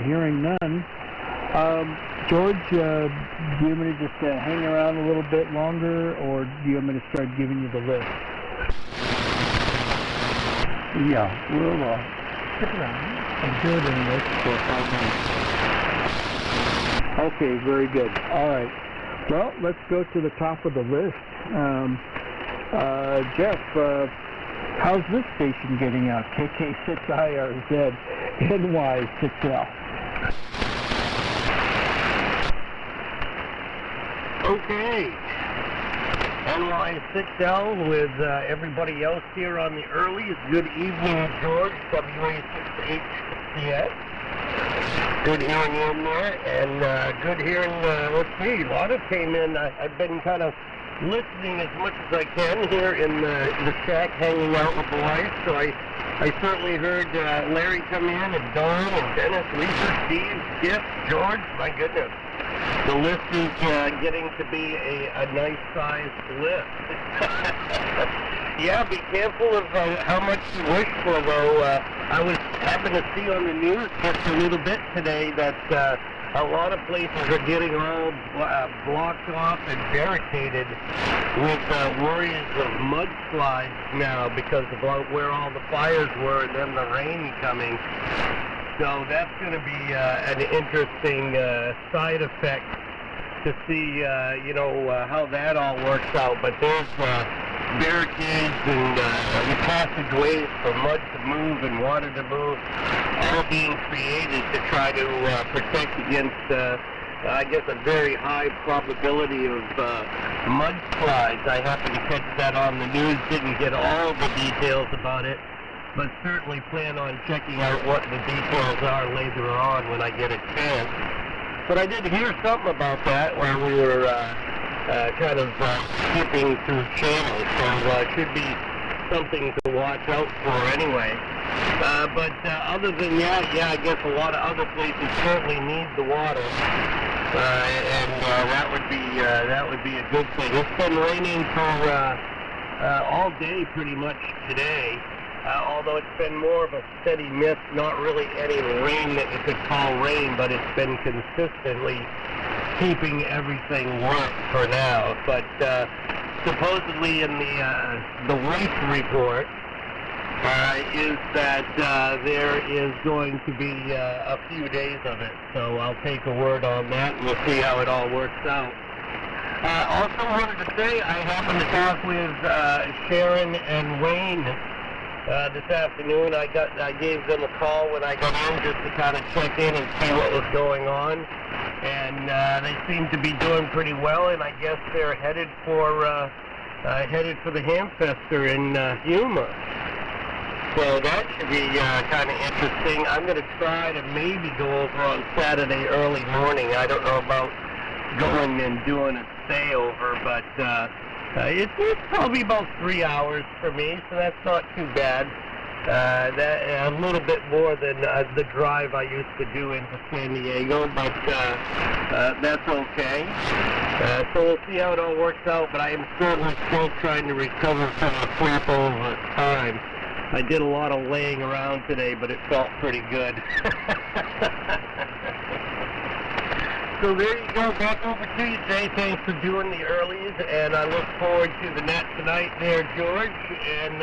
Hearing none. George, do you want me to just hang around a little bit longer, or do you want me to start giving you the list? Yeah, we'll stick around and do it in the next 4 or 5 minutes. Okay, very good. All right. Well, let's go to the top of the list. Jeff, how's this station getting out? KK6IRZ NY6L. Okay. NY6L with everybody else here on the earlies. Good evening, George, WA6HCX. Good hearing you in there, and good hearing, let's see, a lot of came in. I've been kind of listening as much as I can here in the shack, hanging out with the wife. So I certainly heard Larry come in, and Don, and Dennis, Lisa, Steve, Skip, George. My goodness, the list is getting to be a nice-sized list. Yeah, be careful of how much you wish for, though. I was happened to see on the news just a little bit today that a lot of places are getting all blocked off and barricaded with worries of mudslides now because of where all the fires were and then the rain coming. So that's going to be an interesting side effect to see, how that all works out. But there's barricades and passageways for mud to move and water to move, all being created to try to protect against, I guess, a very high probability of mudslides. I happened to catch that on the news, didn't get all the details about it, but certainly plan on checking out what the details are later on when I get a chance. But I did hear something about that while we were kind of skipping through channels, so it should be something to watch out for anyway. But other than that, I guess a lot of other places certainly need the water, and that would be a good thing. It's been raining for all day pretty much today. Although it's been more of a steady mist, not really any rain that you could call rain, but it's been consistently keeping everything wet for now. But supposedly in the WASH report is that there is going to be a few days of it. So I'll take a word on that, and we'll see how it all works out. Also wanted to say I happened to talk with Sharon and Wayne this afternoon. I gave them a call when I got in just to kind of check in and see what was going on, and they seem to be doing pretty well. And I guess they're headed for the Hamfester in Yuma. So that should be kind of interesting. I'm going to try to maybe go over on Saturday early morning. I don't know about going and doing a stay over, but it's probably about 3 hours for me, so that's not too bad. That a little bit more than the drive I used to do into San Diego, but that's okay. So we'll see how it all works out, but I am certainly still trying to recover from a flip over time. I did a lot of laying around today, but it felt pretty good. So there you go, back over to you, Jay. Thanks for doing the earlies, and I look forward to the net tonight there, George. And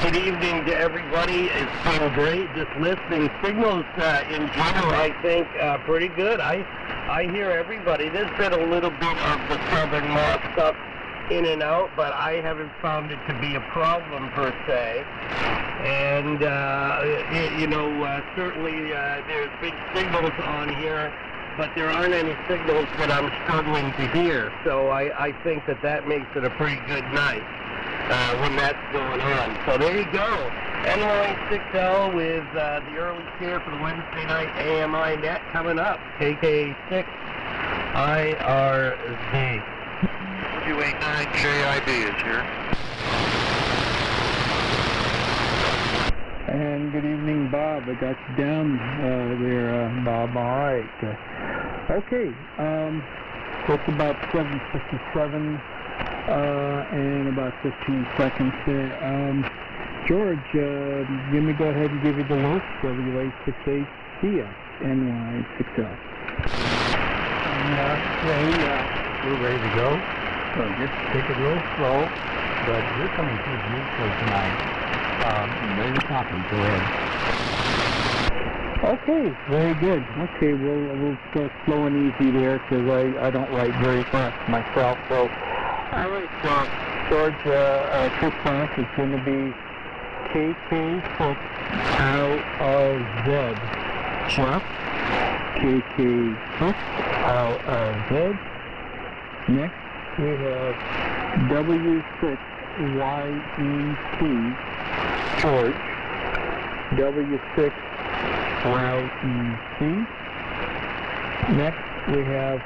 good evening to everybody. It's been great just listening. Signals in general, I think, pretty good. I hear everybody. There's been a little bit of the southern moth stuff in and out, but I haven't found it to be a problem per se. And, certainly there's big signals on here, but there aren't any signals that I'm struggling to hear. So I think that makes it a pretty good night when that's going on. So there you go. NY6L with the early share for the Wednesday night AMI net coming up. KK6IRZ. WA6HCX is here. And good evening, Bob. I got you down there, Bob. All right. Okay. It's about 7:57 and about 15 seconds there. George, let me go ahead and give you the list. WA6HCX WA6HCX We're ready to go. So just take it real slow, but you're coming through beautifully tonight. Ready to copy. Go ahead. Okay, very good. Okay, we'll start slow and easy there because I don't write very fast myself. So, all right, George, our first class is going to be KK6 out of Z. Jeff, KK6 out of Z. Next, we have W6YET George. W6 YEC. Next, we have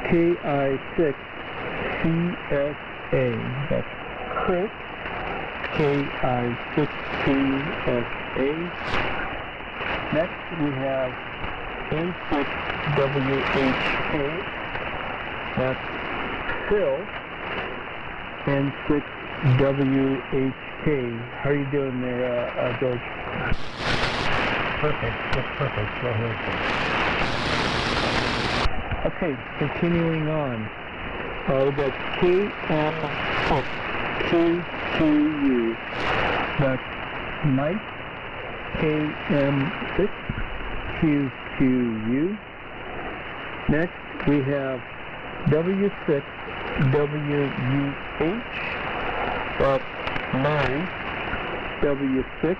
KI6CSA. That's Chris. KI6CSA. Next, we have N6WHK. That's Phil. N6WHK. How are you doing there, George? Perfect. That's perfect. Go ahead. Okay, continuing on. We got KM6QQ. That's Mike. KM6QQ. Next, we have W6WUH. That's Mary. W6WUH.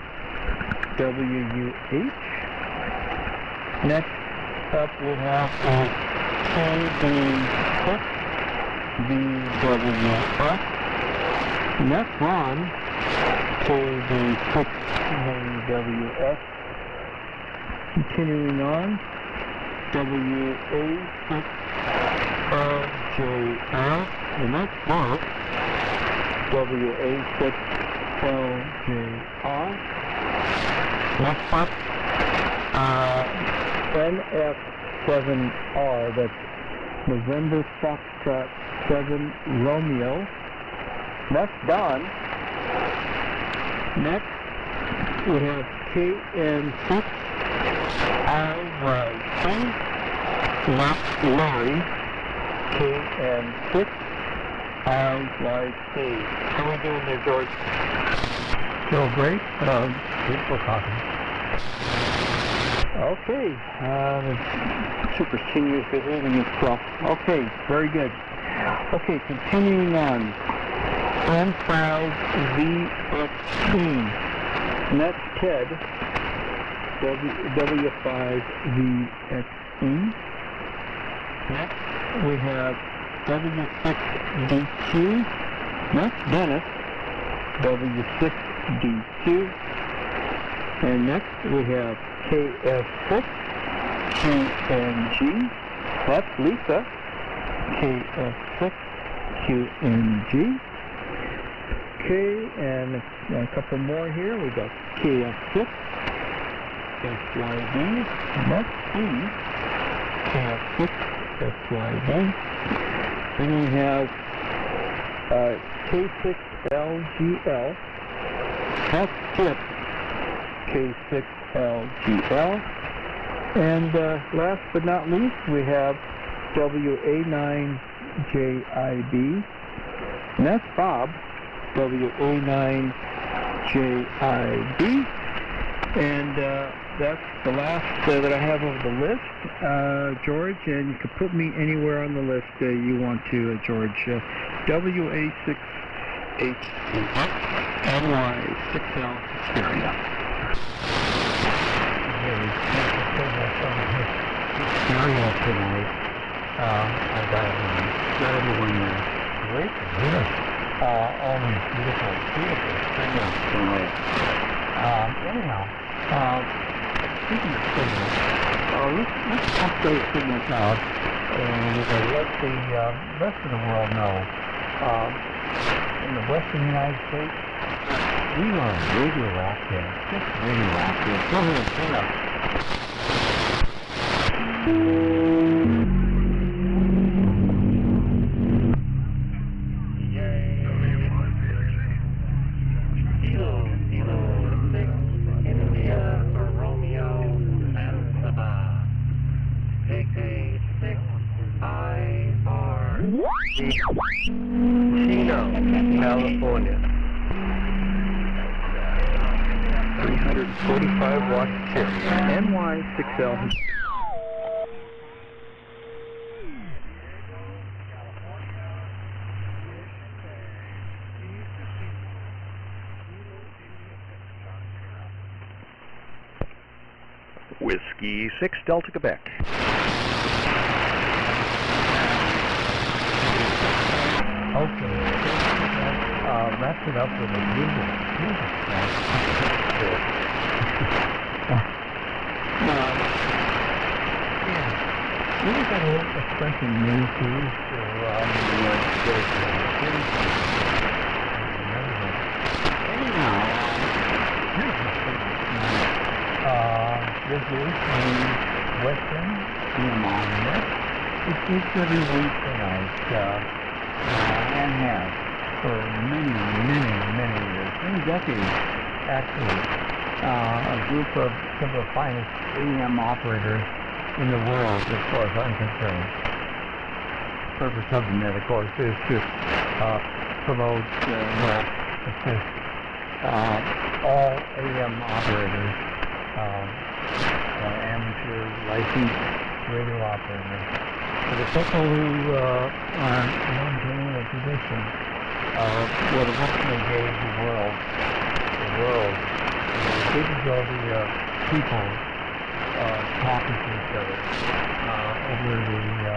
Next up we have a KB6VWF. And that's Ron. KB6VWF. Continuing on, WA6LJL. And that's Mark. WA6LJR. Next up, NF7R, that's November Foxtrot 7 Romeo. That's Don. Next, we have KN6 RYC. That's Larry. KN6 RYC. How are we doing there, George? Still great. Beautiful copy. Okay, the Super Senior is behaving itself. Okay, very good. Okay, continuing on. Franfraz VXE. And that's Ted. W5VXE. Next, we have W6DQ. That's Dennis. W6DQ. And next we have KF6QNG. That's Lisa. KF6QNG. Okay, and a couple more here. We got KF6 SYD. That's Steve. KF6 SYD. Then we have K6LGL. That's Skip. K6LGL. And last but not least, we have WA9JIB. And that's Bob. WA9JIB. And that's the last that I have of the list, George, and you can put me anywhere on the list you want to, George. WA6HCX NY6L Stereo. Stereo tonight. I got everyone there. Great. All these beautiful signals tonight. Anyhow, speaking of signals, let's pump those signals out and let the rest of the world know. In the western United States, we are radioactive. Just radioactive. Go ahead, hang up. Kilo 6 India Romeo and Sabah. Chino, California. 345 watt carrier. WA6HCX Whiskey 6 Delta Quebec. Okay. Wrapped it up with a beautiful track. Yeah. We got a little expression new too. This is a Western monument. It speaks every week tonight, and has for many years, many decades actually. A group of some of the finest AM operators in the world, as far as I'm concerned. The purpose of the net, of course, is to promote, assist all AM operators. Amateur licensed radio operators. For the people who are maintaining a tradition of what eventually gave the world, the big majority of people talking to each other over the radio.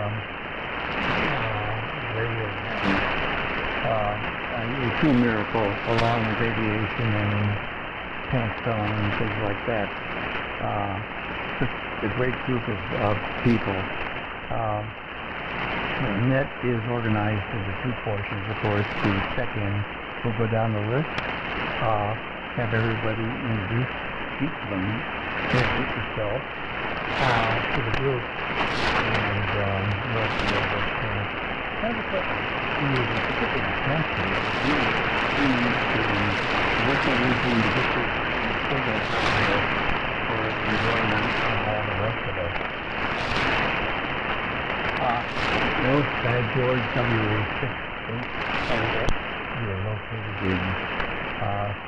A true miracle, along with aviation and tank filling and things like that. Just a great group of people. The net is organized into two portions, of course. The check-in will go down the list, have everybody introduce each of them, introduce yourself to the group, and let the others have a couple of particular attention to what they're going to get to for enjoyment and all the rest of it. George, WA6HCX. You are located in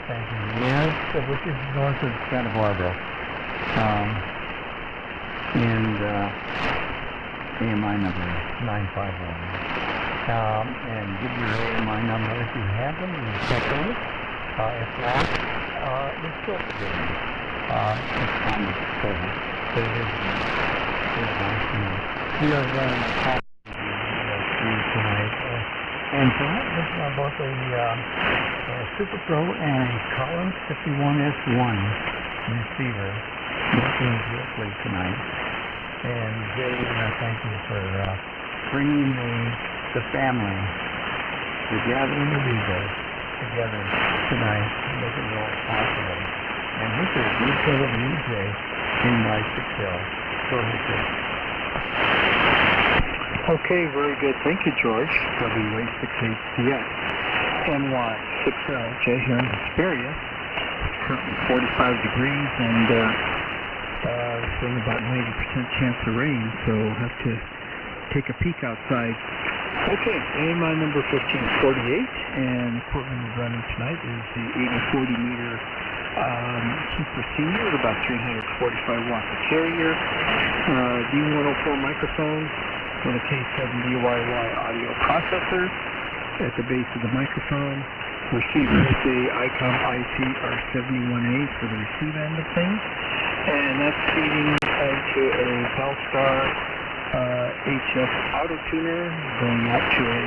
San Diego, which is north of Santa Barbara. And AMI number 951. And give your AMI number if you have them and you check on it. If not, it's still forgiven. It's on the service. But it is nice. We are running a call tonight. And tonight, this is about a Super Pro and a Collins 51S1 receiver working directly tonight. And Jay, thank you for bringing the family, the gathering of eagles, together tonight, making it all possible. And this is WA6HCX in my 6L. Go ahead, Jay. Okay, very good. Thank you, George. WA6HCX NY6LJ here in Hesperia. Currently 45 degrees and saying about 90% chance of rain, so we'll have to take a peek outside. Okay, AMI number 1548, and the equipment we're running tonight is the 8040 meter Super Senior with about 345 watts of carrier, D104 microphone with a K7DYY audio processor at the base of the microphone. Receiver is the ICOM ICR71A for the receive end of things, and that's feeding into a Telstar HF auto tuner going out to a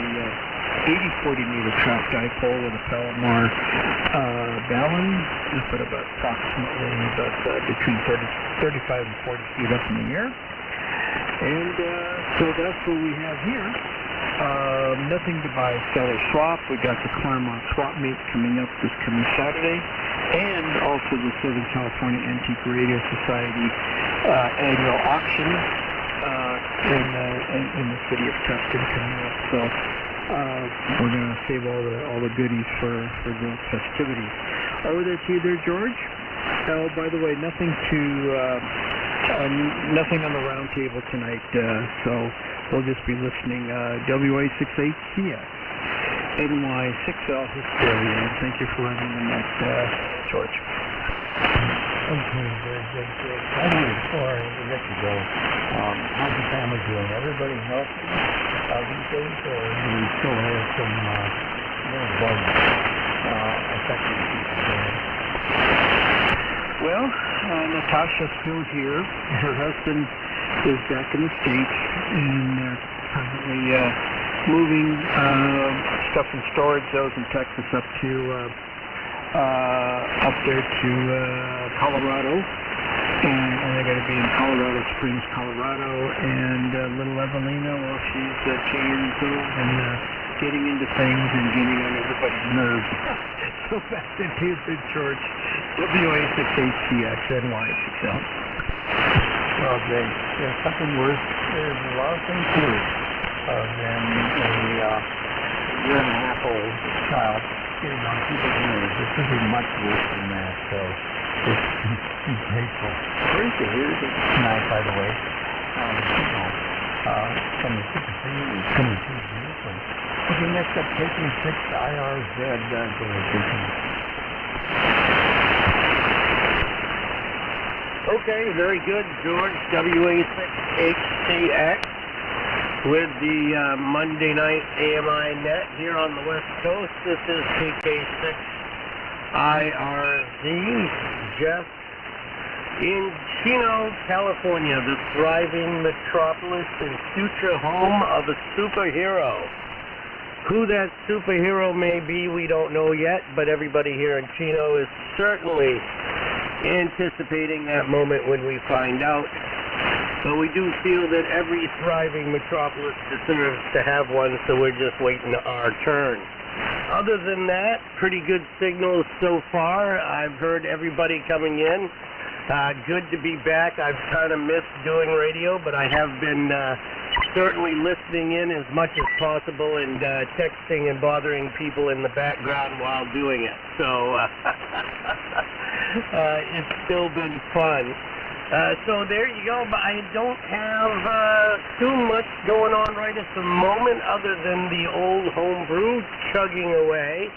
8040 meter trap dipole with a Palomar Ballon up at about approximately between 35 and 40 feet up in the air. And so that's what we have here. Nothing to buy, sell, or swap. We got the Claremont swap meet coming up this coming Saturday, and also the Southern California Antique Radio Society annual auction in the city of Tustin coming up. So we're going to save all the goodies for those festivities. Over there to you there, George. Oh, by the way, nothing to Nothing on the round table tonight, so we'll just be listening. WA6HCX NY6L Hysteria. Thank you for letting me know that, George. Okay, very good, George. I wanted before I let you go, how's the family doing? Everybody healthy these days, or do we still have some little bugs affecting people? Well, Natasha's still here. Her husband is back in the States and probably moving stuff from storage, those in Texas, up there to Colorado. And they're going to be in Colorado Springs, Colorado. And little Evelina, well, she's 10 years old and getting into things and getting on everybody's nerves. So back to you, George. WA6HCX NY6L. Well, there's something worse. There's a lot of things worse than a year and a half old child getting on people's nerves. This could be much worse than that, so just be grateful. Great to hear tonight, by the way. From the Super City is coming to you. Okay, next up, taking 6 IRZ. Go ahead, Okay, very good, George. WA6HCX with the Monday night AMI net here on the West Coast. This is KK6IRZ, Jeff in Chino, California, the thriving metropolis and future home of a superhero. Who that superhero may be, we don't know yet, but everybody here in Chino is certainly anticipating that moment when we find out. But we do feel that every thriving metropolis deserves to have one, so we're just waiting our turn. Other than that, pretty good signals so far. I've heard everybody coming in. Good to be back. I've kind of missed doing radio, but I have been certainly listening in as much as possible and texting and bothering people in the background while doing it. So it's still been fun. So there you go, but I don't have too much going on right at the moment other than the old homebrew chugging away.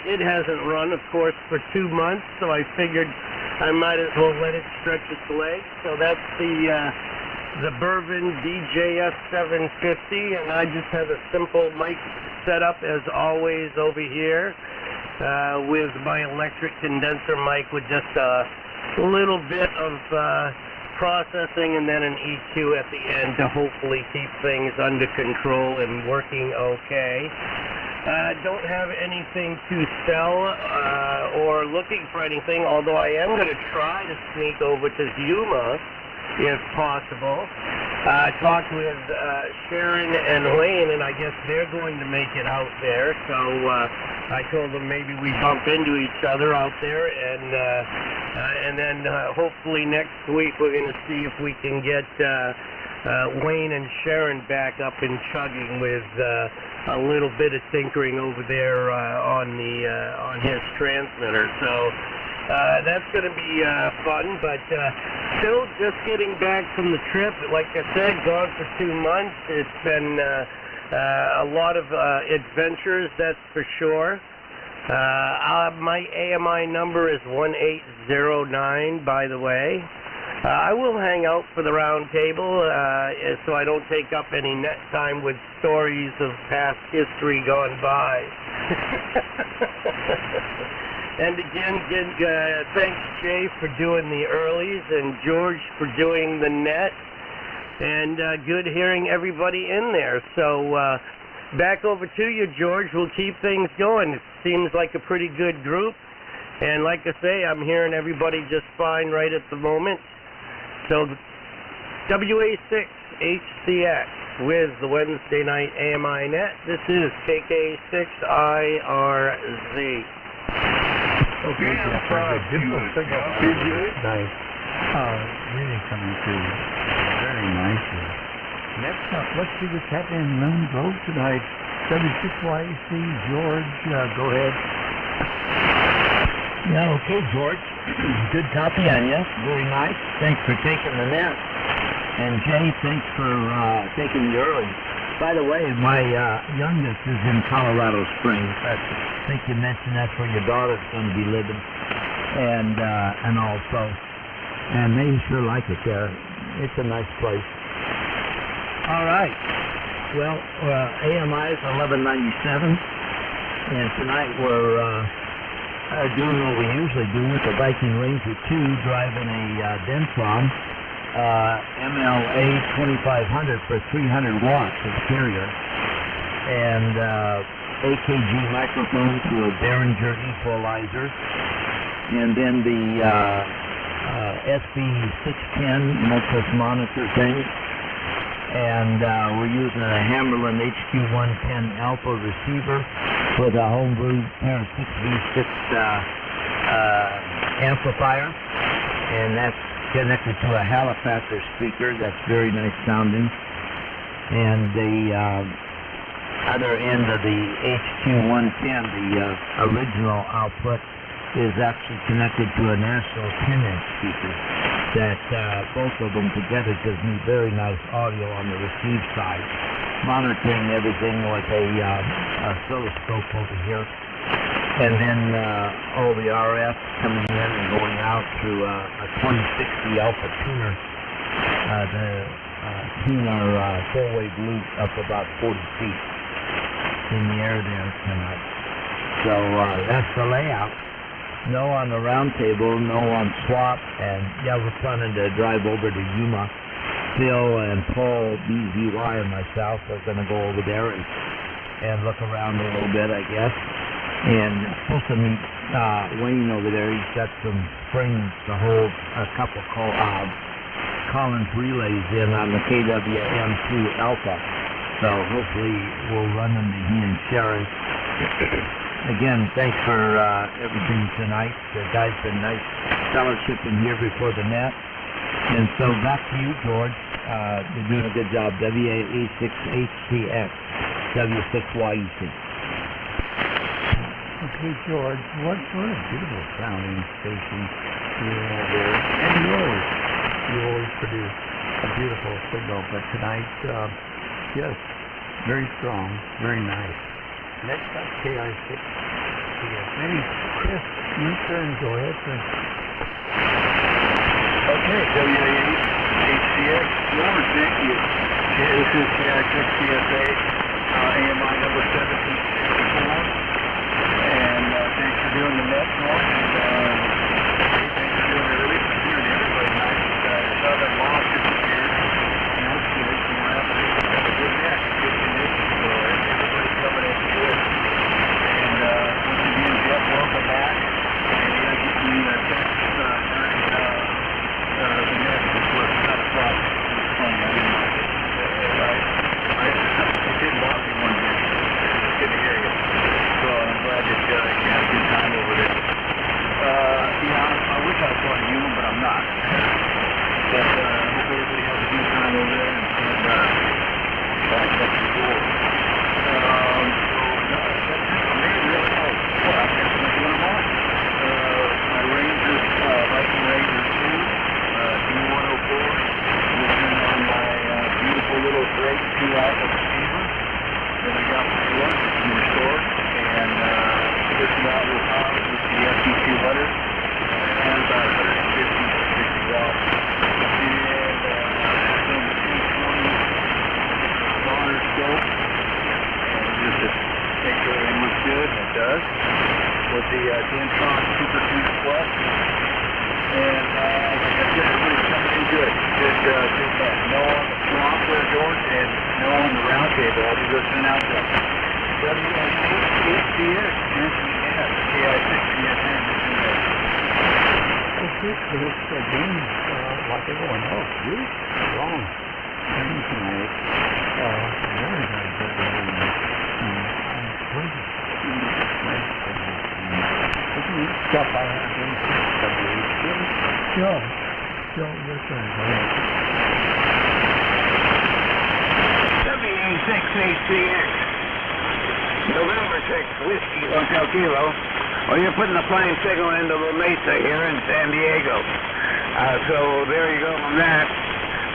It hasn't run, of course, for 2 months, so I figured I might as well let it stretch its legs. So that's the Bourbon DJS 750, and I just have a simple mic setup as always over here with my electric condenser mic with just a little bit of processing and then an EQ at the end to hopefully keep things under control and working okay. Don't have anything to sell or looking for anything, although I am going to try to sneak over to Yuma if possible. I talked with Sharon and Wayne, and I guess they're going to make it out there, so I told them maybe we bump into each other out there, and then hopefully next week we're going to see if we can get Wayne and Sharon back up and chugging with a little bit of tinkering over there on his transmitter. So that's going to be fun, but still just getting back from the trip. Like I said, gone for 2 months. It's been a lot of adventures, that's for sure. My AMI number is 1809, by the way. I will hang out for the round table so I don't take up any net time with stories of past history gone by. And again, thanks, Jay, for doing the earlies and George for doing the net. And good hearing everybody in there. So back over to you, George. We'll keep things going. It seems like a pretty good group. And like I say, I'm hearing everybody just fine right at the moment. So WA6HCX with the Wednesday night AMI net. This is KK6IRZ. Okay, Jeff, very good. Nice. Really coming through very nicely. Next up, let's see what's happening in Lone Grove tonight. W6YC George, go ahead. Yeah, okay, George. Good copy on you. Very nice. Thanks for taking the net. And Jay, thanks for taking the early. By the way, my youngest is in Colorado Springs. I think you mentioned that's where your daughter's going to be living. And they sure like it there. It's a nice place. All right. Well, AMI is 1197. And tonight we're doing what we usually do with the Viking Ranger 2, driving a Dentron MLA 2500 for 300 watts of carrier, and AKG microphone through a Behringer equalizer, and then the SB610 Multis monitor thing, and we're using a Hammerlin HQ110 Alpha receiver with a homebrew pair of 6V6 amplifier, and that's connected to a Halifaxer speaker that's very nice sounding. And the other end of the HQ110, the original output, is actually connected to a National 10-inch speaker that both of them together gives me very nice audio on the receive side. Monitoring everything with a oscilloscope over here, and then all the RF coming in and going out through a 2060 Alpha tuner to tune our full-wave loop up about 40 feet in the air there tonight. So that's the layout. No on the round table, no on swap, and yeah, we're planning to drive over to Yuma. Phil and Paul, BZY, and myself are going to go over there and look around a little bit, I guess. And supposed to meet Wayne over there. He's got some springs to hold a couple Collins relays in on the KWM2 Alpha. So hopefully we'll run into he and Sharon. Again, thanks for everything tonight. The guys been nice fellowshipping here before the net. And so back to you, George. You're doing a good job. WA6HCX W6YEC. Okay, George, what a beautiful sounding station you have there. And you always produce a beautiful signal, but tonight, yes, very strong, very nice. Next up, KI6. Maybe Chris, your turn, go ahead, sir. Okay, WA6HCX George, thank you. This is KI6 CSA, AMI number 1764. And thanks for doing the net, George. And thanks for doing the release. I'm hearing everybody nice. Southern Lost disappeared. And that's good. So we're having a good net, good conditions. So everybody's coming in good. And once again, Jeff, welcome back. And yeah, get me a text during the net before it's not a problem. It's fun. I didn't like it. It didn't bother me one bit. It's good to hear you. So I'm glad that you had a good time over there. Yeah, I wish I was going to Yuma, but I'm not. But I hope everybody has a good time over there, and that's cool. So that's it for me, really. Well, I guess that's what I'm on. My Ranger, Viking Ranger 2, D104, listening on my beautiful little great 2-alpha receiver that I got from George, it's been restored, and pushing out with power with the SB200 and about 150 to 60 watts. And from the 220 monitor scope, and just to make sure everything looks good, and it does, with the Dentron Super 2 Plus. And like I said, everybody's coming in good. Good net. No on the swamp there, George, and no on the round table. I'll be listening out to WA6HCX, mentioning that, KI6 CSN, mentioning that. Okay, so it's a game like everyone else. Really strong game tonight. Very nice. Stuff I have in Sure, your turn. WA6HCX, November 6, Whiskey Hotel Kilo. Well, you're putting the flying signal into La Mesa here in San Diego. So there you go on that.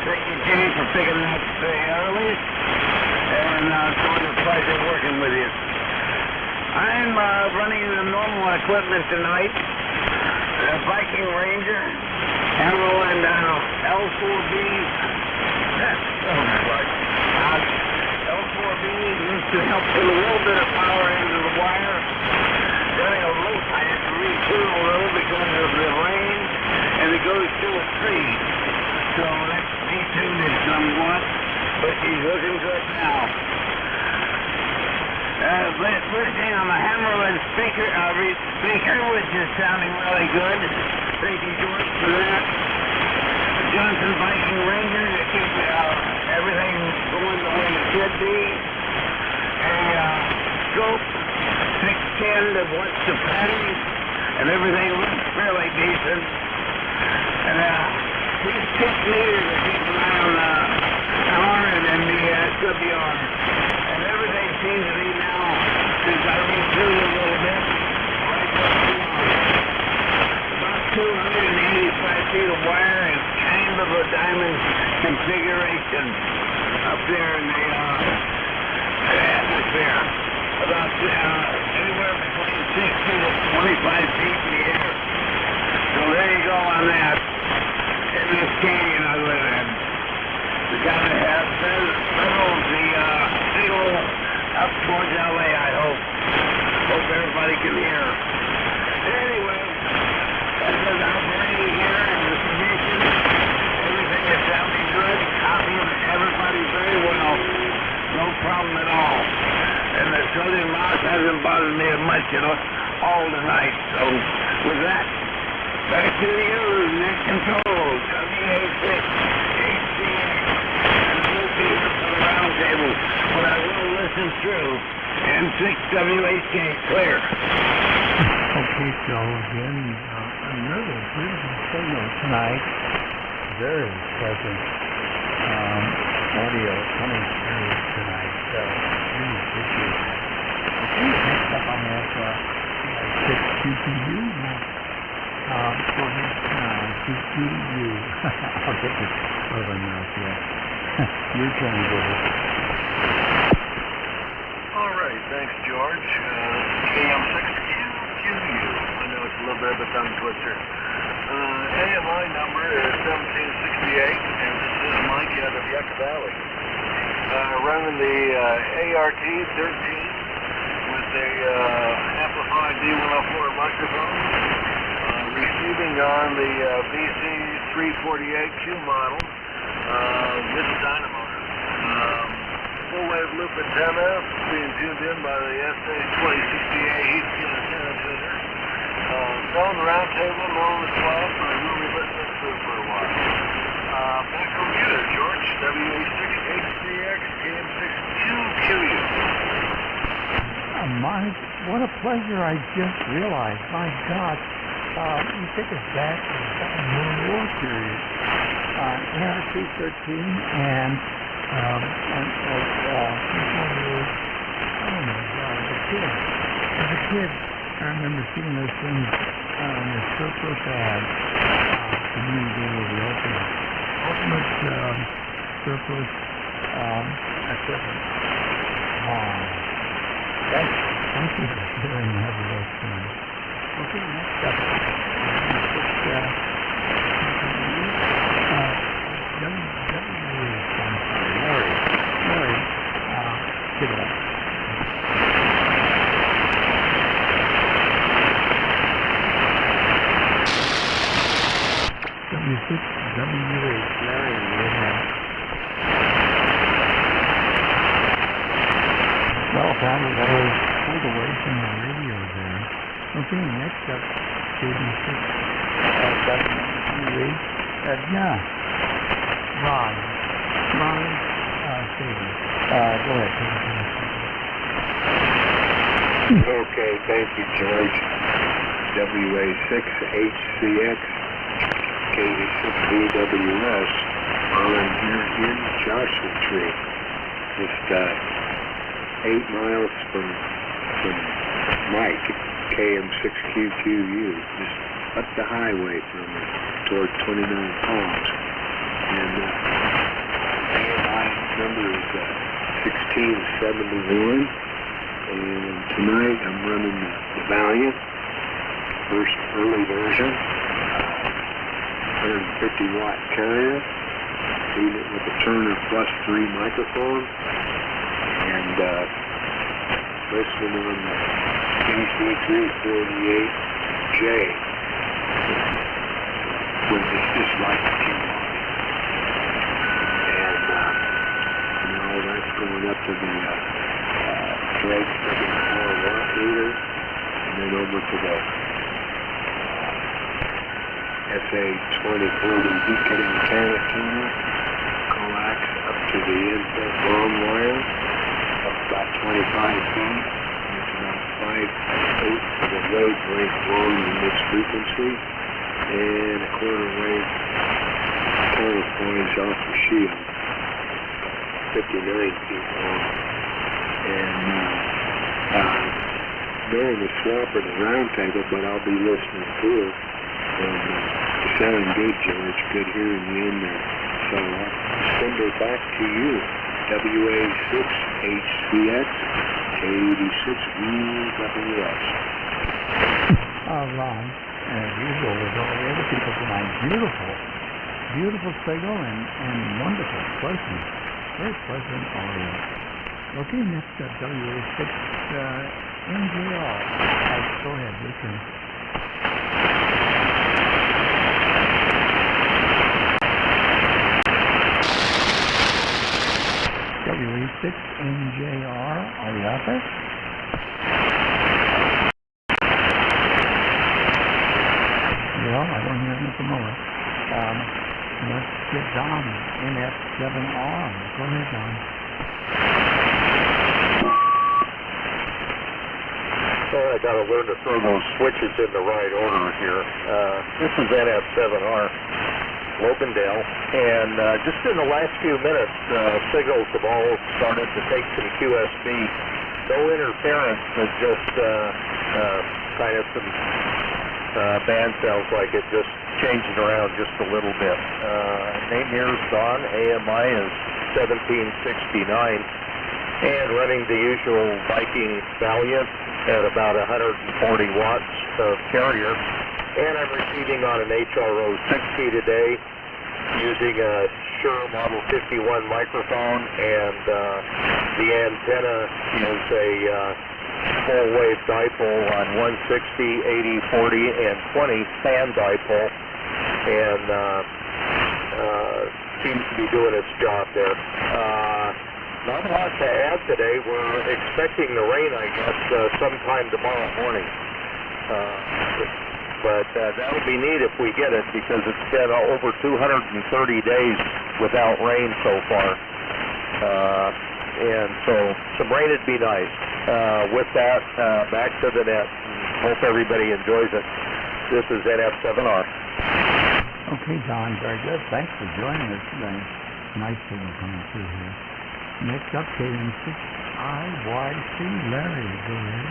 Thank you, Jay, for picking up the early. And it's always a pleasure working with you. I'm running the normal equipment tonight. The Viking Ranger, Arrow, and L4B. L4B used to help put a little bit of power into the wire. Running a rope, I had to retune a little because of the rain, and it goes through a tree. So that's detuned it somewhat, but she's looking good now. Listening on the Hammerman speaker, which is sounding really good. Thank you, George, for that. Johnson Viking Ranger to keep everything going the way it should be. A scope 610 that wants to pattern, and everything looks fairly decent. And these 6 meters to keep an eye on the power and the SWR. And everything seems to be now, since I read through it a little bit, right what's going on. About 285 feet of wire and kind of a diamond configuration up there in the atmosphere. About anywhere between 60 to 25 feet in the air. So there you go on that. In this canyon I live in. We gotta have settles the signal up towards LA, I hope. Hope everybody can hear. Anyway, that's us operating here in the condition. Everything is sounding good. Copying everybody very well. No problem at all. And the sodium mouse hasn't bothered me much all tonight. So with that, back to you, net control, WA6HCX. And we'll be here for the round table, but I will listen through. N6WHK, clear. Okay, so again, another beautiful signal tonight. Very pleasant audio coming through tonight. So, really appreciate that. Okay, next up on that 6QPU. Go ahead, QPU. I'll get this over now, yeah. Your turn, George. All right, thanks, George. AM6QQU. I know it's a little bit of a tongue twister. AMI number is 1768, and this is Mike out of Yucca Valley. Running the ART-13 with a amplified D104 microphone. Receiving on the BC348Q model with a dynamotor. Full wave loop antenna being tuned in by the SA2060A heat antenna tuner. On the round table, no on the 12, but I will be listening through for a while. Back over you there, George. WA6HCX AM6QQU. Mike, what a pleasure. I just realized, my God, you take us back to the World War period. ART-13 and oh my God, as a kid, I remember seeing those things on the surplus ad. To me, they were the ultimate surplus equipment. Thank you for sharing that with us tonight. Okay, next up, Larry, give it up. W6WH, Larry, well, family, that was pulled away from the radio there. Okay, next up, KB6WH, yeah, Ron, Saber. Go ahead, Okay, thank you, George. WA6HCX KD6VWS on here in Joshua Tree, just 8 miles from Mike. KM6QQU, just up the highway from toward 29 Palms. And AMI number is 1671. And tonight I'm running the Valiant, first early version, 150 watt carrier, feeding it with a Turner Plus 3 microphone, and listening on the AC348J, which is just like the Q1. And now that's going up to the Drake 74 watt meter, and then over to the SA2040 heat antenna tuner, coax up to the input long wire, up about 25 feet. It's about 5/8 of a wavelength long in this frequency, and a quarter wave counterpoise off the shield, 59 feet long. And they're in the swap or the round table, but I'll be listening to it. And you sound good, George. Good hearing you in there. So I'll send her back to you. WA6HCX K86EWS. Ron, as usual, with all the other people tonight, beautiful signal and wonderful, pleasant, very pleasant audio. Okay, next up, WA6 NJR. Go ahead, listen. WA6NJR, are you out there? Well, I don't hear him at the moment. Let's get Don, NF7R. Go ahead, Don. Well, I got to learn to throw those switches in the right order here. This is NF7R, Logandale, and just in the last few minutes, signals have all started to take some QSB. No interference, but just kind of some band sounds like it just changing around just a little bit. Name here is Don. AMI is 1769, and running the usual Viking Valiant at about 140 watts of carrier, and I'm receiving on an HRO 60 today using a Shure Model 51 microphone, and the antenna is a full wave dipole on 160, 80, 40, and 20 fan dipole, and seems to be doing its job there. Not a lot to add today. We're expecting the rain, I guess, sometime tomorrow morning. But that would be neat if we get it, because it's been over 230 days without rain so far. And so some rain would be nice. With that, back to the net. Hope everybody enjoys it. This is NF7R. Okay, Don, very good. Thanks for joining us. Nice signal coming through here. Next up, KM6IYC Larry. Go ahead.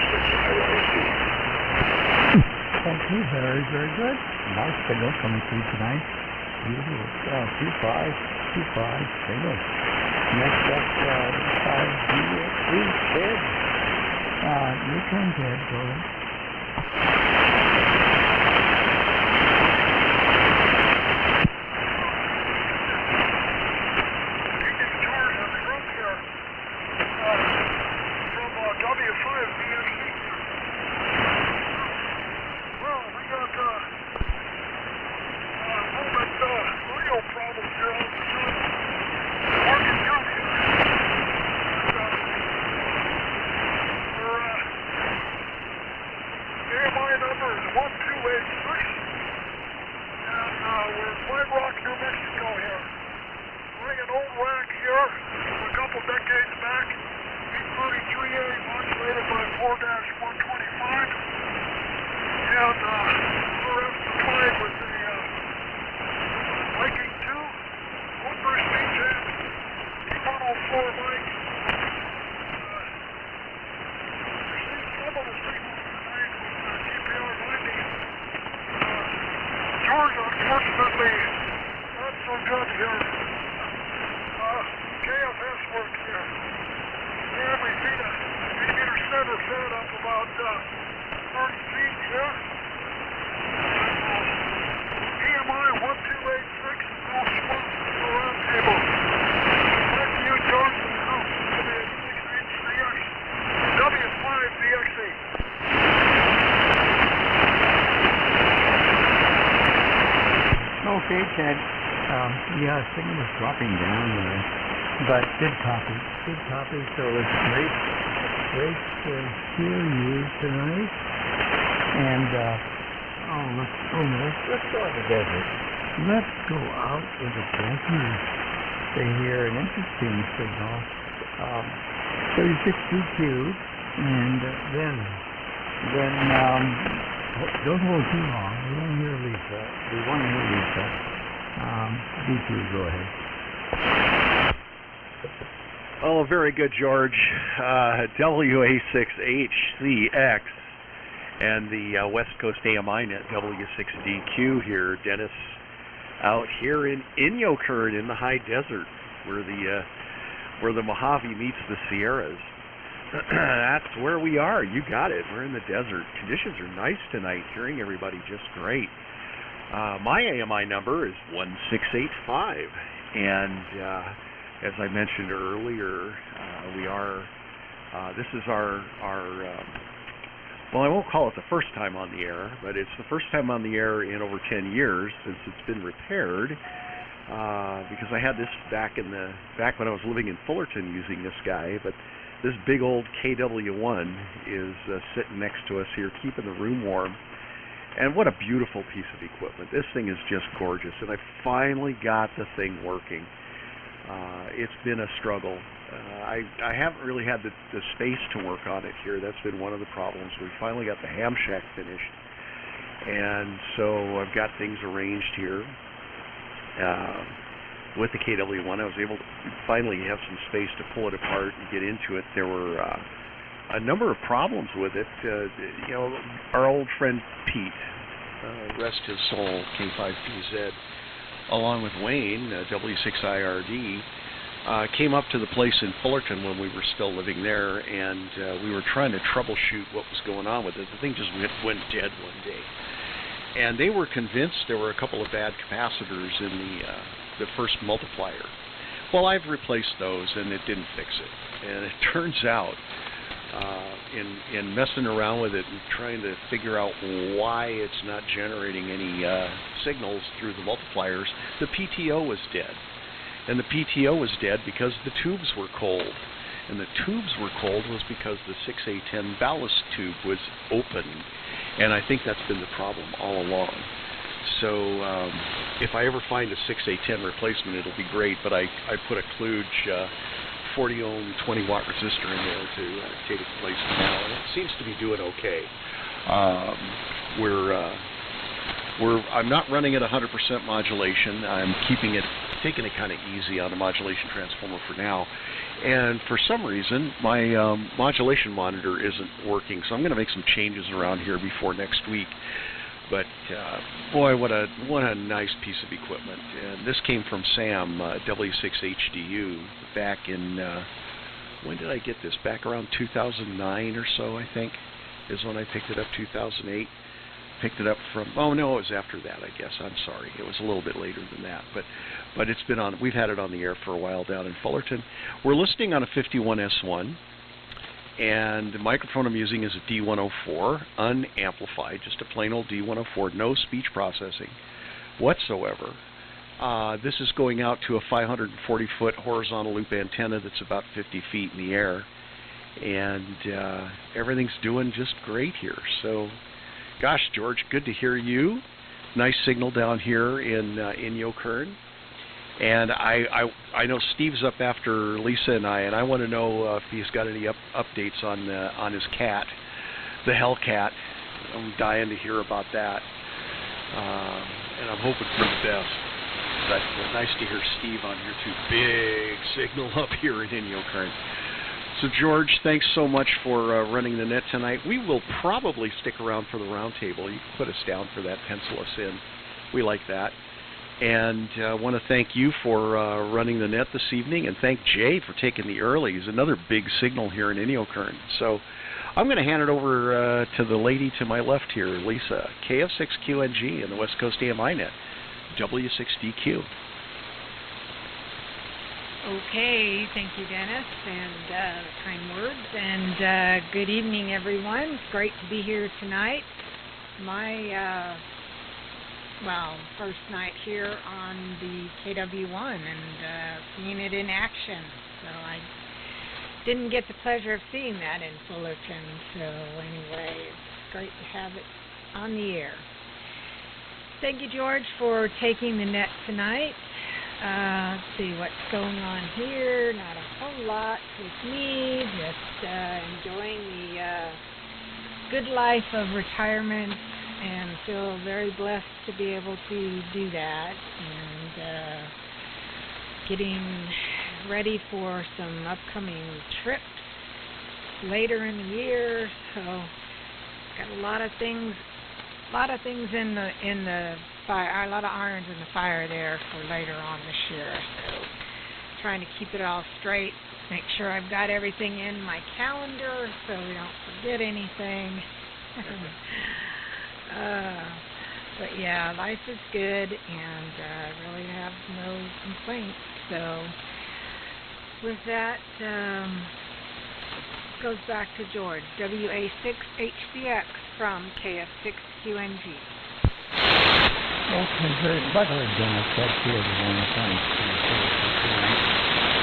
WA6HCX. Thank you. Very, very good. Nice signal coming through tonight. Beautiful. 25 signal. Next up, 5DXC Ted. Your turn, Ted. Go ahead. George, unfortunately, not so good here. KFS work here. And we see the 8-meter center set up about 30 feet here. EMI 1286, no spot for the round table. Back to you, George, and WA6HCX W5DXE. Okay, Ted. Yeah, signal is dropping down there, but good copy. Good copy. So it's great to hear you tonight. And let's go to the desert. Let's go out in the desert. They hear an interesting signal, 36 DQ, and then don't hold too long. We want to hear Lisa. DQ, go ahead. Oh, very good, George. WA6HCX and the West Coast AMI net W6DQ here. Dennis out here in Inyokern in the high desert where the Mojave meets the Sierras. That's where we are. You got it. We're in the desert. Conditions are nice tonight. Hearing everybody just great. My AMI number is 1685, and as I mentioned earlier, this is our well, I won't call it the first time on the air, but it's the first time on the air in over 10 years since it's been repaired, because I had this back when I was living in Fullerton using this guy, but this big old KW1 is sitting next to us here, keeping the room warm. And what a beautiful piece of equipment. This thing is just gorgeous, and I finally got the thing working. It's been a struggle. I haven't really had the space to work on it here. That's been one of the problems. We finally got the ham shack finished, and so I've got things arranged here. With the KW1, I was able to finally have some space to pull it apart and get into it. There were a number of problems with it. Our old friend Pete, rest his soul, K5PZ, along with Wayne, W6IRD, came up to the place in Fullerton when we were still living there, and we were trying to troubleshoot what was going on with it. The thing just went dead one day. And they were convinced there were a couple of bad capacitors in the first multiplier. Well, I've replaced those, and it didn't fix it. And it turns out, in messing around with it and trying to figure out why it's not generating any signals through the multipliers, the PTO was dead. And the PTO was dead because the tubes were cold. And the tubes were cold was because the 6A10 ballast tube was open. And I think that's been the problem all along. So if I ever find a 6A10 replacement, it'll be great. But I put a kludge 40 ohm 20 watt resistor in there to take its place now, and it seems to be doing okay. I'm not running at 100% modulation. I'm keeping it taking it kind of easy on the modulation transformer for now. And for some reason, my modulation monitor isn't working, so I'm going to make some changes around here before next week. But boy, what a nice piece of equipment. And this came from Sam, W6HDU, back in, when did I get this? Back around 2009 or so, I think, is when I picked it up, 2008. Picked it up from, oh no, it was after that, I guess. I'm sorry. It was a little bit later than that. But it's been on, we've had it on the air for a while down in Fullerton. We're listening on a 51S1, and the microphone I'm using is a D104, unamplified, just a plain old D104, no speech processing whatsoever. This is going out to a 540-foot horizontal loop antenna that's about 50 feet in the air, and everything's doing just great here. So, gosh, George, good to hear you. Nice signal down here in Yokern. And I know Steve's up after Lisa and I want to know if he's got any updates on his cat, the Hellcat. I'm dying to hear about that, and I'm hoping for the best. But nice to hear Steve on here too. Big signal up here in Yokern. So, George, thanks so much for running the net tonight. We will probably stick around for the roundtable. You can put us down for that, pencil us in. We like that. And I want to thank you for running the net this evening, and thank Jay for taking the early. He's another big signal here in Inyokern. So I'm going to hand it over to the lady to my left here, Lisa, KF6QNG and the West Coast AMI net, W6DQ. Okay, thank you, Dennis, and kind words, and good evening, everyone. It's great to be here tonight. My, first night here on the KW1 and seeing it in action. So I didn't get the pleasure of seeing that in Fullerton, so anyway, it's great to have it on the air. Thank you, George, for taking the net tonight. Let's see what's going on here. Not a whole lot with me. Just enjoying the good life of retirement, and feel very blessed to be able to do that. And getting ready for some upcoming trips later in the year. So got a lot of things in the fire, a lot of irons in the fire there for later on this year. So trying to keep it all straight, make sure I've got everything in my calendar so we don't forget anything. But yeah, life is good, and I really have no complaints. So with that, goes back to George, WA6HCX from KF6QNG. Okay, very luckily, Dennis, that's the other one. Thanks.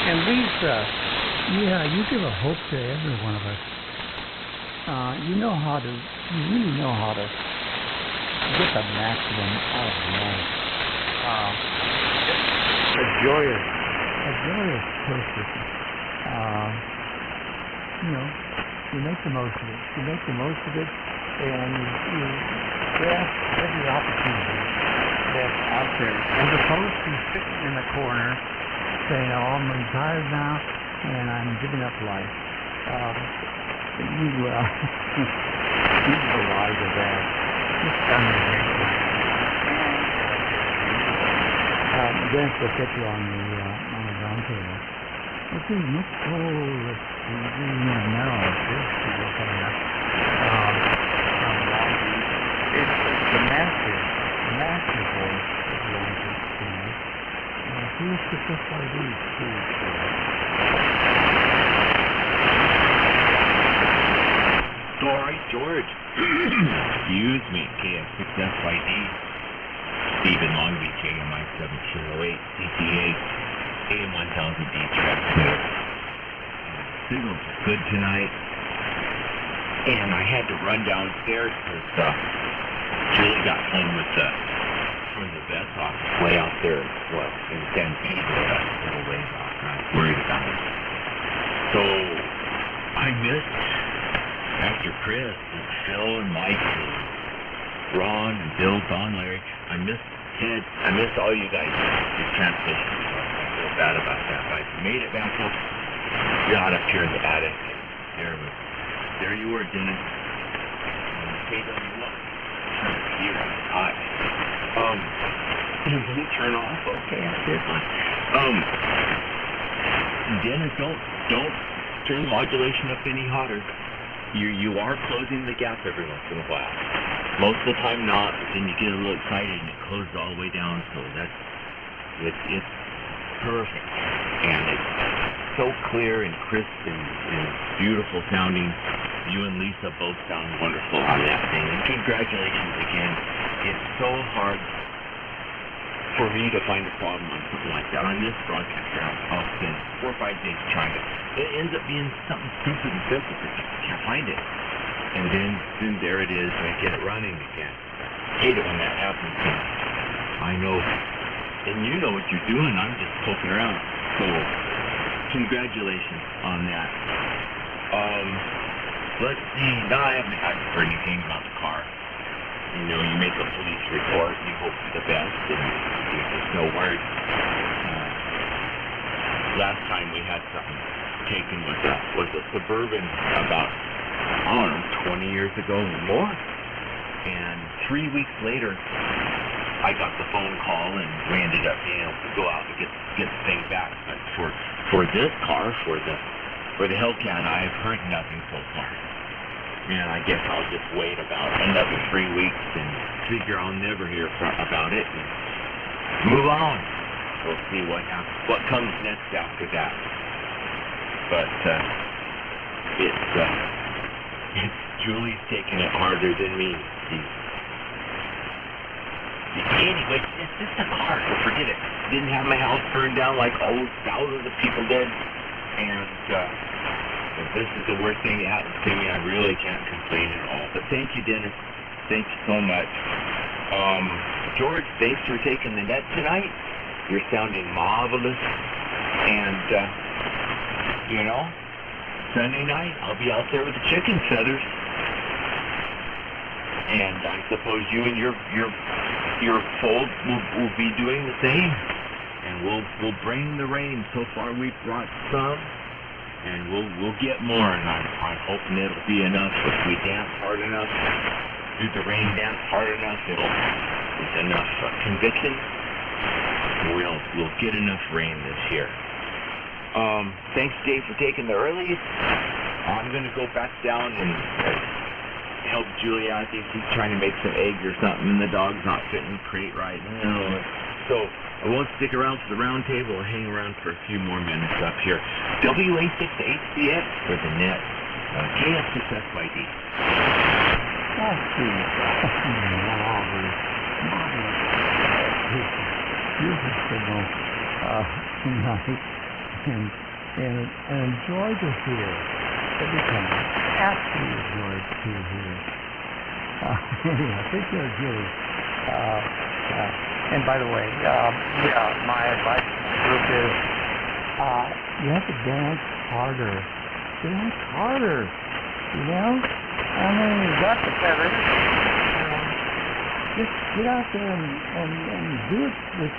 And Lisa, yeah, you give a hope to every one of us. You really know how to get the maximum out of life. A joyous person. You make the most of it. You make the most of it, and you grasp every opportunity that's out there, as opposed to sitting in the corner saying, "Oh, I'm retired now, and I'm giving up life." You the wise of that. Just done the great thing. Dennis will get you on the round table. Let's see, let's see, now, this is coming up. It's the master voice of Longwood tonight. He was just like these two. Sorry, George. Excuse me, KF6SYD. Stephen Long Beach, AMI 708, CTA, AM 1000D track 2. Signals are good tonight. And I had to run downstairs because Julie got home from the vet's office way out there, in San Pedro, that little ways off. I was worried about it. So I missed, after Chris and Phil and Mike and Ron and Bill, Don, Larry, I missed Ted, I miss all you guys. Your transmission. I feel bad about that. But I made it back up. Got up here in the attic. There you were, Dennis. KW1. You're hot. Did you turn off? Okay, I did fine. Dennis, don't turn the modulation up any hotter. You are closing the gap every once in a while. Most of the time not, but then you get a little excited and it closes all the way down, so it's perfect. And it's so clear and crisp and beautiful sounding. You and Lisa both sound wonderful on that thing. And congratulations again. It's so hard for me to find a problem on something like that. On this broadcaster, I'll spend 4 or 5 days trying to. It ends up being something stupid and simple because I can't find it. And then there it is, and I get it running again. I hate it when that happens. I know, and you know what you're doing. I'm just poking around. So, congratulations on that. Let's see. Now I haven't asked for anything about the car. You know, you make a police report, you hope for the best, and there's just no word. Last time we had something taken was a Suburban about, I don't know, 20 years ago or more. And 3 weeks later, I got the phone call, and we ended up being able to go out and get the thing back. But for this car, for the Hellcat, I've heard nothing so far. And I guess I'll just wait about another 3 weeks and figure I'll never hear about it and move on. We'll see what happens, what comes next after that. But it's Julie's taking it harder than me. Anyway, it's just a car, so forget it. Didn't have my house burned down like thousands of people did. And if this is the worst thing that happens to me, I really can't complain at all. But thank you, Dennis. Thank you so much. George, thanks for taking the net tonight. You're sounding marvelous. And, Sunday night, I'll be out there with the chicken feathers. And I suppose you and your fold will be doing the same. And we'll bring the rain. So far we've brought some. And we'll get more, and I'm hoping it'll be enough. If we dance hard enough, do the rain dance hard enough, it's enough conviction. We'll get enough rain this year. Thanks, Dave, for taking the earlies. I'm gonna go back down and help Julie out. I think she's trying to make some eggs or something, and the dog's not fitting the crate right now. So I won't stick around for the round table. I'll hang around for a few more minutes up here. WA6HCX for the net. KF6SYD. That's beautiful signal tonight. And George is here. Every time. Absolutely George is here. Anyway, take care of Julie. And by the way, my advice to the group is you have to dance harder. Dance harder, you know? I mean, you got the feathers. Just get out there and do it with,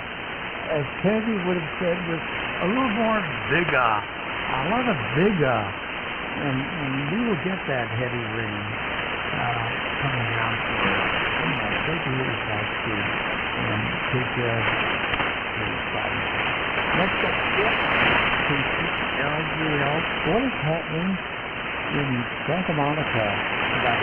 as Kennedy would have said, with a little more vigor. A lot of vigor. And we will get that heavy rain coming down for us. Take a little back to and take care of the problem. Next up, LGL. What is happening in Santa Monica about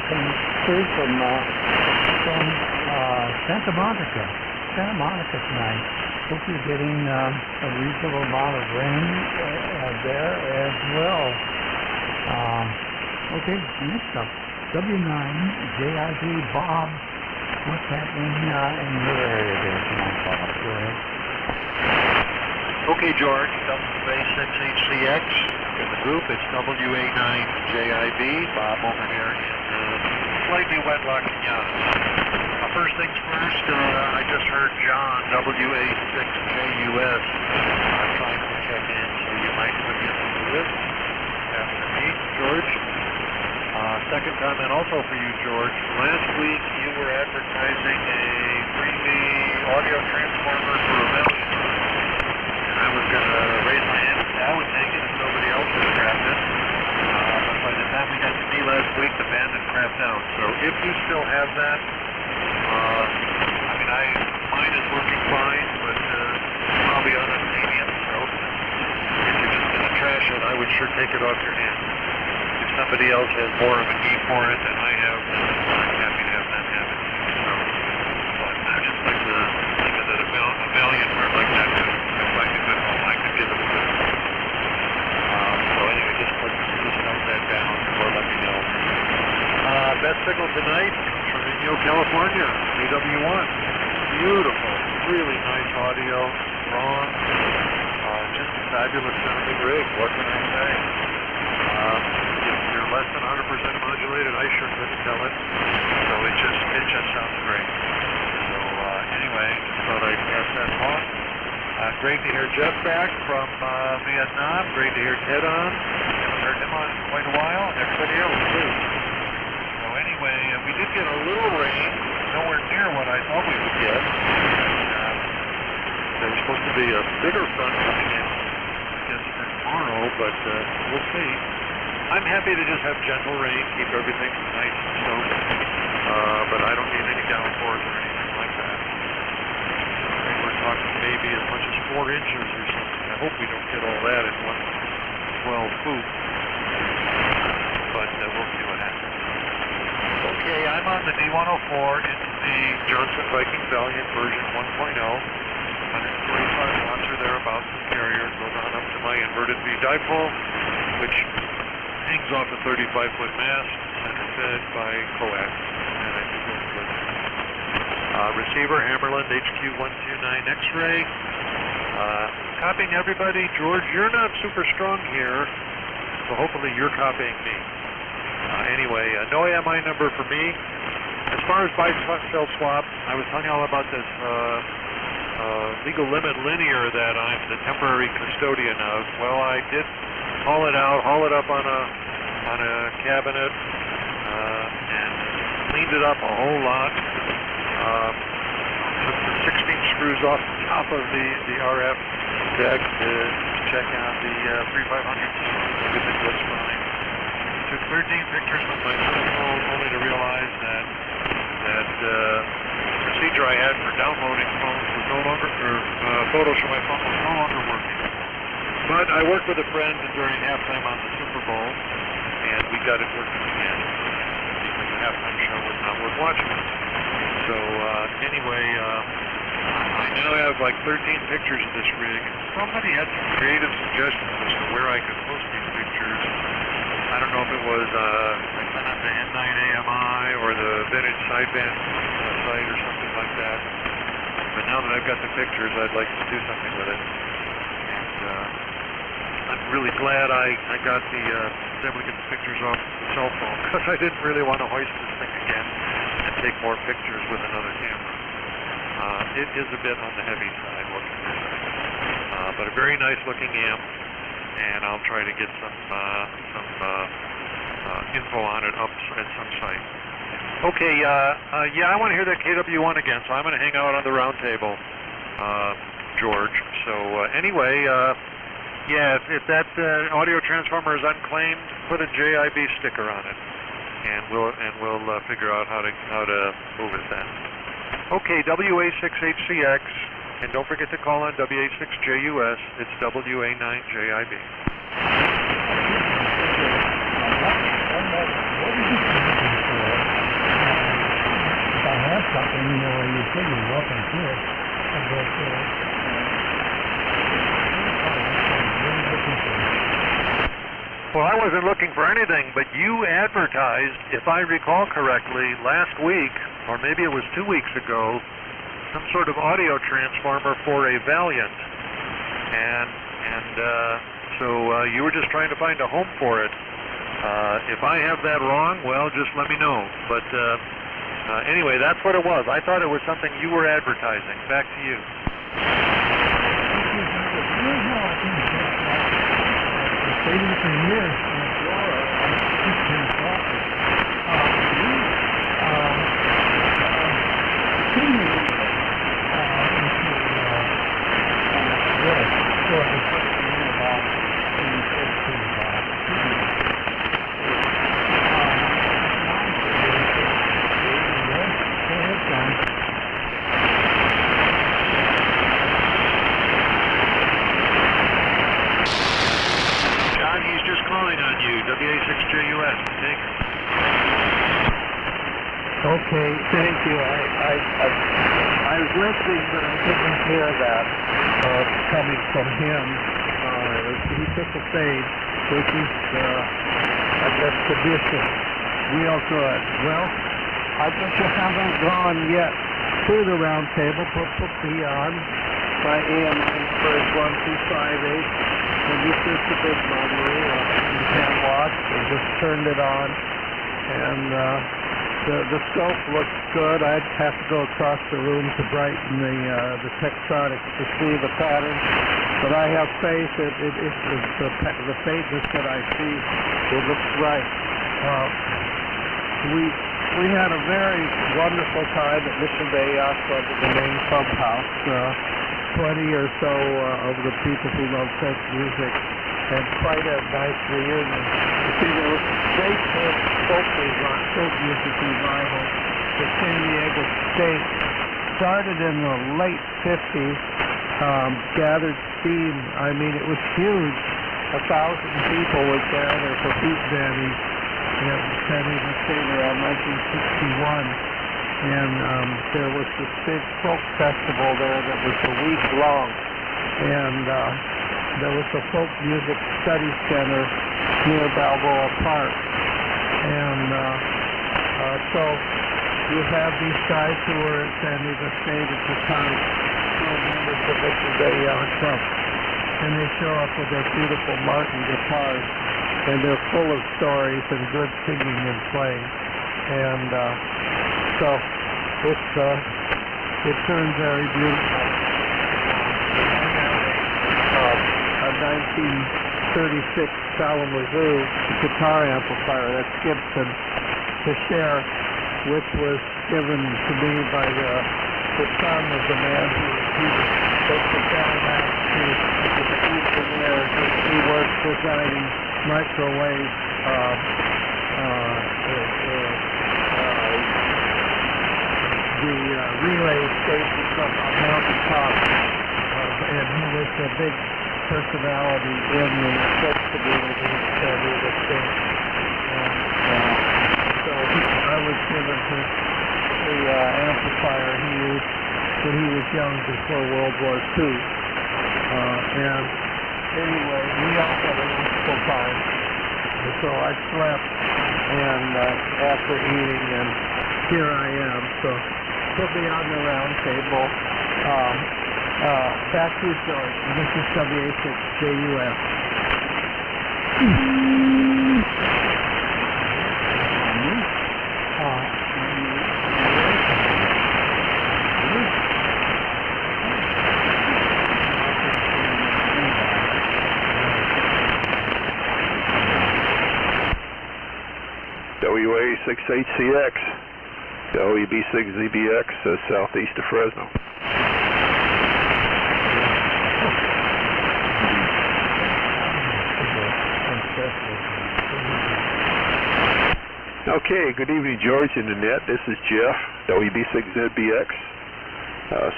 coming through from Santa Monica. Santa Monica tonight. Hope you're getting a reasonable amount of rain there as well. Okay, next up, W9JIB Bob. What's happening in your area there tonight, Bob? Go ahead. Okay, George, WA6HCX in the group. It's WA9JIB. Bob over here in slightly wet La Cañada. First things first, I just heard John, WA6JUS, trying to check in, so you might look into this after me, George. Second comment also for you, George. Last week you were advertising a freebie audio transformer for Rebellion. And I was going to raise my hand and say I would take it if nobody else had grabbed it. But by the time we got to me last week, the band had crapped out. So if you still have that, mine is working fine, but probably on a medium, so if you're just going to trash it, I would sure take it off your hands. If somebody else has more of a need for it than I have, then I'm happy to have them have it. So, but I just like to think of that a valiant word like that to find a good home. I could give it a good home. So anyway, just note that down or let me know. Best signal tonight from Inyo, California, AW1. Beautiful, really nice audio, strong, just a fabulous sounding rig, what can I say? If you're less than 100% modulated, I sure couldn't tell it, so it just sounds great. So anyway, just thought I'd pass that along. Great to hear Jeff back from Vietnam, great to hear Ted on, haven't heard him on in quite a while, and everybody else too. So anyway, we did get a little rain, nowhere near what I thought we would get. There was supposed to be a bigger front coming in, I guess, tomorrow, but we'll see. I'm happy to just have gentle rain, keep everything nice and soaked, but I don't need any downpours or anything like that. I think we're talking maybe as much as 4 inches or something. I hope we don't get all that in one swell swoop, but we'll see what happens. Okay, I'm on the D104. It's the Johnson Viking Valiant version 1.0. 145 watts or thereabouts in carrier. Goes on up to my inverted V dipole, which hangs off a 35-foot mast, center fed by coax. And I think that's good. Receiver, Hammerland HQ129 X-ray. Copying everybody. George, you're not super strong here, so hopefully you're copying me. Anyway, no AMI number for me. As far as buy-sell swap, I was telling you all about this legal limit linear that I'm the temporary custodian of. Well, I did haul it out, haul it up on a cabinet, and cleaned it up a whole lot. Took the 16 screws off the top of the RF deck to check out the 3500 screws. Everything looks fine. Took 13 pictures with my cell phone, only to realize that the procedure I had for downloading phones was no longer, photos from my phone was no longer working. But I worked with a friend during halftime on the Super Bowl, and we got it working again because the halftime show was not worth watching. So anyway, I now have like 13 pictures of this rig, and somebody had some creative suggestions as to where I could post these pictures. I don't know if it was like on the N9 AMI or the vintage sideband site or something like that. But now that I've got the pictures, I'd like to do something with it. And I'm really glad I got was able to get the pictures off the cell phone, because I didn't really want to hoist this thing again and take more pictures with another camera. It is a bit on the heavy side, what can I say? But a very nice looking amp. And I'll try to get some info on it up at some site. Okay, yeah, I want to hear that KW1 again, so I'm going to hang out on the round table, George. So anyway, yeah, if that audio transformer is unclaimed, put a JIB sticker on it, and we'll figure out how to move it then. Okay, WA6HCX. And don't forget to call on WA6JUS. It's WA9JIB. What did you something, you think you're welcome to it. But, Well, I wasn't looking for anything, but you advertised, if I recall correctly, last week, or maybe it was 2 weeks ago, some sort of audio transformer for a Valiant. So you were just trying to find a home for it. If I have that wrong, well, just let me know. But anyway, that's what it was. I thought it was something you were advertising. Back to you. WA6HCX, take it. Okay, thank you. I was listening, but I didn't hear that coming from him. He took a fade, which is, I guess, tradition. Real good. Well, I guess you haven't gone yet to the round table. Put me on. My AMI number is 1258. And this is the big model. You can't watch. I just turned it on. And the scope looks good. I'd have to go across the room to brighten the Tektronix to see the pattern. But I have faith that the faintness that I see will look right. We had a very wonderful time at Mission Bay Yacht Club at the main clubhouse. 20 or so of the people who love folk music, and quite a nice reunion. You see, there was a great folk music revival at San Diego State. Started in the late 50s, gathered steam. I mean, it was huge. 1,000 people would gather for beat banding at San Diego State around 1961. And there was this big folk festival there that was a week long. And there was a folk music study center near Balboa Park. And so you have these guys who were at San Diego State at the time, who are members of Mission Bay Yacht Club. And they show up with their beautiful Martin guitars. And they're full of stories and good singing and playing. And so it turned very beautiful. A 1936 Kalamazoo guitar amplifier, that's Gibson, to share, which was given to me by the son of the man who took the Cadillac to the engineer. He was designing microwave relay stations up on mountain tops, and he was a big personality in the folk community in San Diego State. And so I was given the amplifier he used when he was young before World War II. And anyway, we all had a wonderful time. And so I slept, and after eating, and here I am. So put me on the round table. Back to you, George. This is WA6HCX. WA6HCX, WB6ZBX, southeast of Fresno. Okay, good evening, George and Annette. This is Jeff, WB6ZBX,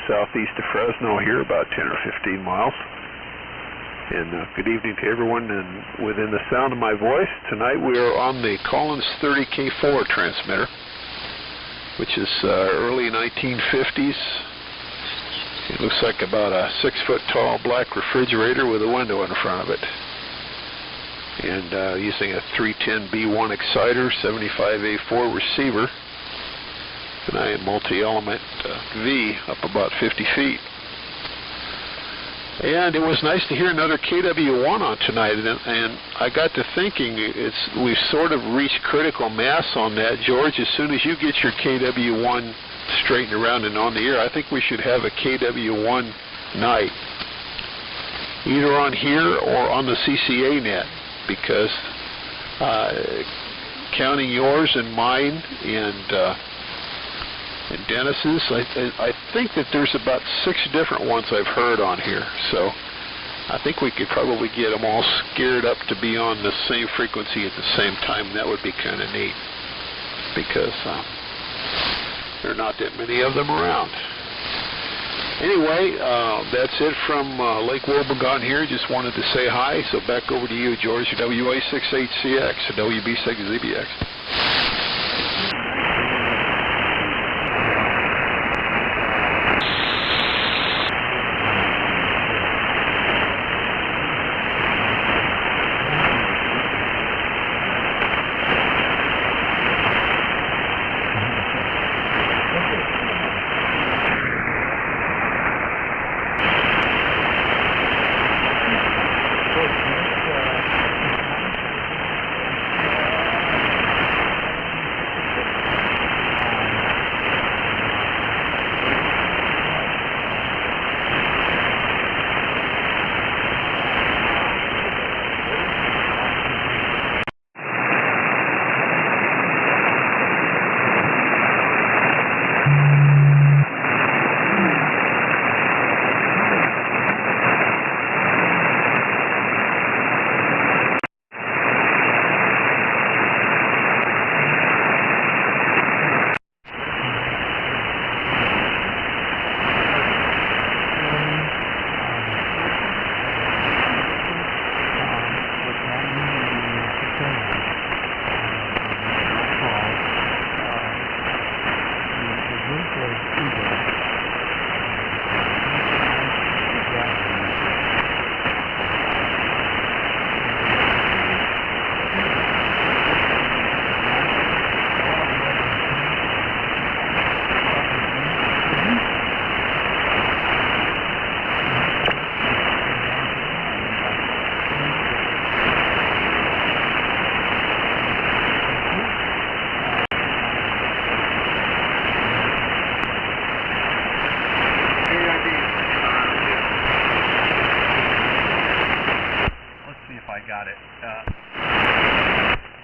southeast of Fresno here, about 10 or 15 miles. And good evening to everyone and within the sound of my voice. Tonight we are on the Collins 30K4 transmitter. which is early 1950s. It looks like about a 6-foot tall black refrigerator with a window in front of it. And using a 310B1 exciter, 75A4 receiver, and I am multi-element V up about 50 feet. And it was nice to hear another KW1 on tonight, and I got to thinking, we've sort of reached critical mass on that. George, as soon as you get your KW1 straightened around and on the air, I think we should have a KW1 night, either on here or on the CCA net, because counting yours and mine and Dennis's, I think that there's about 6 different ones I've heard on here, so I think we could probably get them all scared up to be on the same frequency at the same time. That would be kind of neat, because there are not that many of them around. Anyway, that's it from Lake Wobegon here. Just wanted to say hi, so back over to you, George, WA6HCX, WB6ZBX.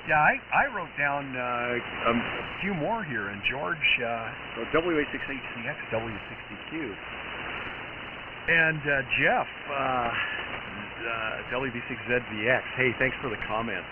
Yeah, I wrote down a few more here, and George, WA6HCX, W60Q, and Jeff, WB6ZBX. Hey, thanks for the comments.